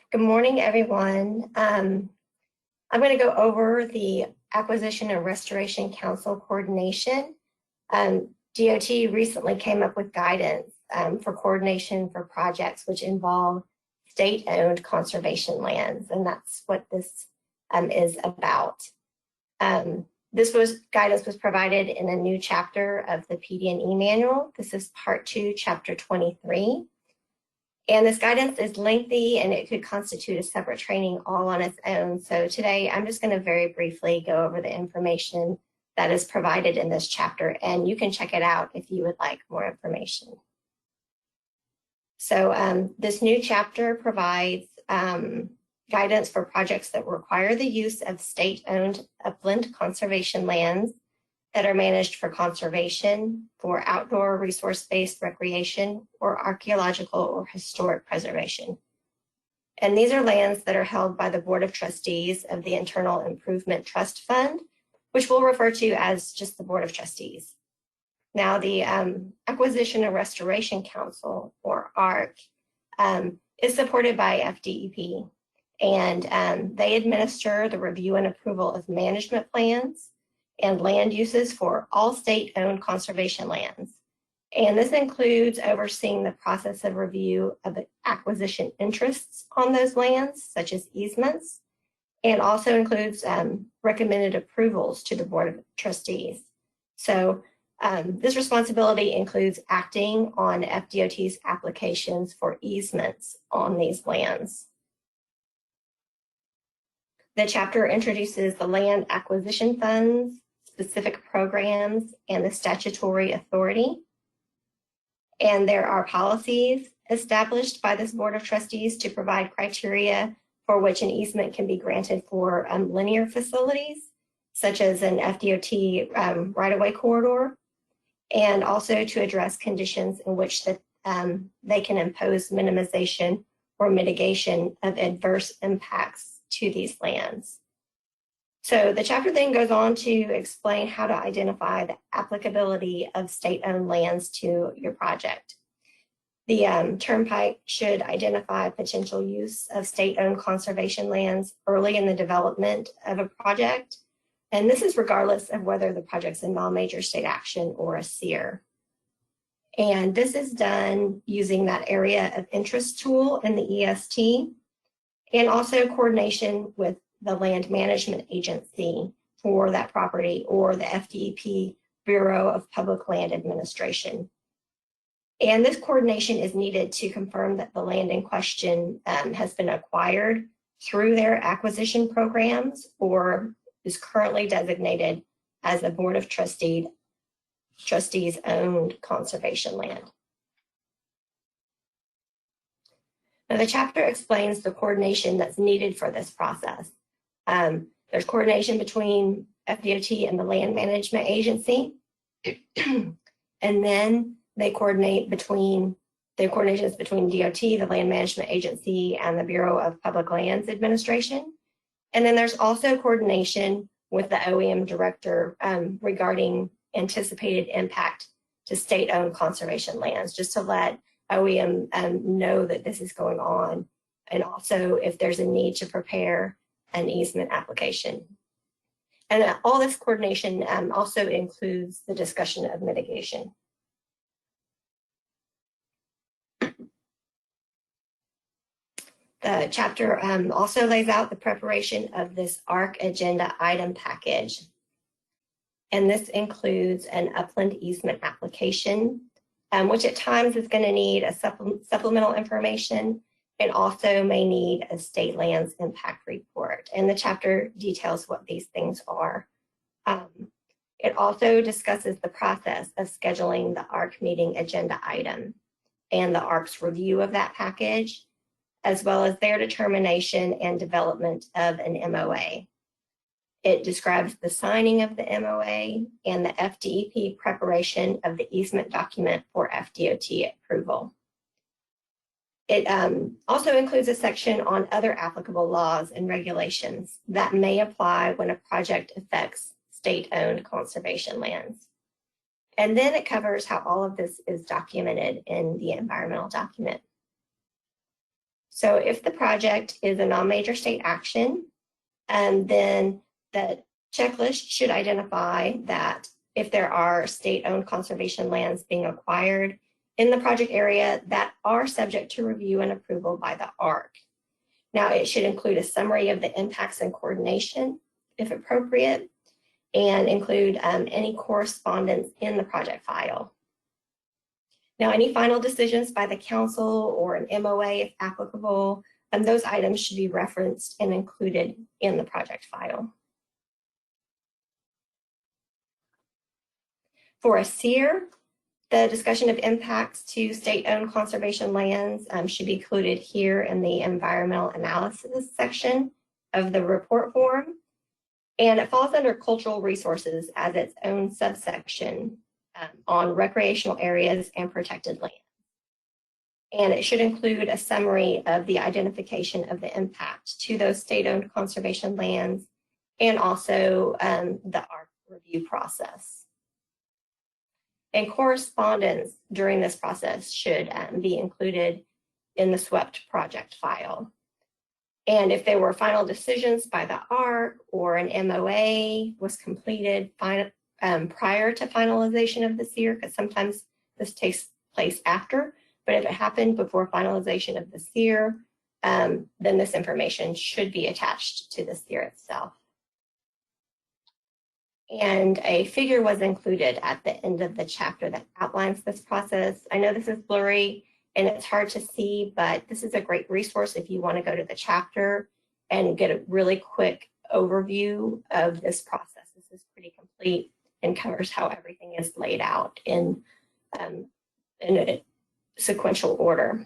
Good morning, everyone. I'm going to go over the Acquisition and Restoration Council coordination. DOT recently came up with guidance for coordination for projects which involve state-owned conservation lands, and that's what this is about. Guidance was provided in a new chapter of the PD&E Manual. This is Part 2, Chapter 23. And this guidance is lengthy and it could constitute a separate training all on its own. So today I'm just going to very briefly go over the information that is provided in this chapter, and you can check it out if you would like more information. So this new chapter provides guidance for projects that require the use of state-owned upland conservation lands that are managed for conservation, for outdoor resource-based recreation, or archaeological or historic preservation. And these are lands that are held by the Board of Trustees of the Internal Improvement Trust Fund, which we'll refer to as just the Board of Trustees. Now, the Acquisition and Restoration Council, or ARC, is supported by FDEP, and they administer the review and approval of management plans and land uses for all state-owned conservation lands. And this includes overseeing the process of review of the acquisition interests on those lands, such as easements, and also includes recommended approvals to the Board of Trustees. So this responsibility includes acting on FDOT's applications for easements on these lands. The chapter introduces the land acquisition funds, specific programs, and the statutory authority. And there are policies established by this Board of Trustees to provide criteria for which an easement can be granted for linear facilities, such as an FDOT right-of-way corridor, and also to address conditions in which they can impose minimization or mitigation of adverse impacts to these lands. So the chapter then goes on to explain how to identify the applicability of state-owned lands to your project. The Turnpike should identify potential use of state-owned conservation lands early in the development of a project, and this is regardless of whether the project's involve major state action or a SEER. And this is done using that area of interest tool in the EST, and also coordination with the land management agency for that property or the FDEP Bureau of Public Land Administration. And this coordination is needed to confirm that the land in question has been acquired through their acquisition programs or is currently designated as a Board of Trustees owned conservation land. Now, the chapter explains the coordination that's needed for this process. There's coordination between FDOT and the Land Management Agency, and then they coordinate between the coordinations between DOT, the Land Management Agency, and the Bureau of Public Lands Administration. And then there's also coordination with the OEM director regarding anticipated impact to state-owned conservation lands, just to let OEM know that this is going on, and also if there's a need to prepare an easement application. And all this coordination also includes the discussion of mitigation. The chapter also lays out the preparation of this ARC agenda item package. And this includes an upland easement application, which at times is going to need a supplemental information, and also may need a state lands impact report. And the chapter details what these things are. It also discusses the process of scheduling the ARC meeting agenda item and the ARC's review of that package, as well as their determination and development of an MOA. It describes the signing of the MOA and the FDEP preparation of the easement document for FDOT approval. It also includes a section on other applicable laws and regulations that may apply when a project affects state-owned conservation lands. And then it covers how all of this is documented in the environmental document. So if the project is a non-major state action, then the checklist should identify that if there are state-owned conservation lands being acquired in the project area that are subject to review and approval by the ARC. Now, it should include a summary of the impacts and coordination, if appropriate, and include any correspondence in the project file. Now, any final decisions by the council or an MOA, if applicable, those items should be referenced and included in the project file. For a SEER, the discussion of impacts to state-owned conservation lands should be included here in the environmental analysis section of the report form. And it falls under cultural resources as its own subsection on recreational areas and protected land. And it should include a summary of the identification of the impact to those state-owned conservation lands and also the ARC review process. And correspondence during this process should be included in the SWEPT project file. And if there were final decisions by the ARC or an MOA was completed prior to finalization of the SEER, because sometimes this takes place after, but if it happened before finalization of the SEER, then this information should be attached to the SEER itself. And a figure was included at the end of the chapter that outlines this process. I know this is blurry and it's hard to see, but this is a great resource if you want to go to the chapter and get a really quick overview of this process. This is pretty complete and covers how everything is laid out in a sequential order.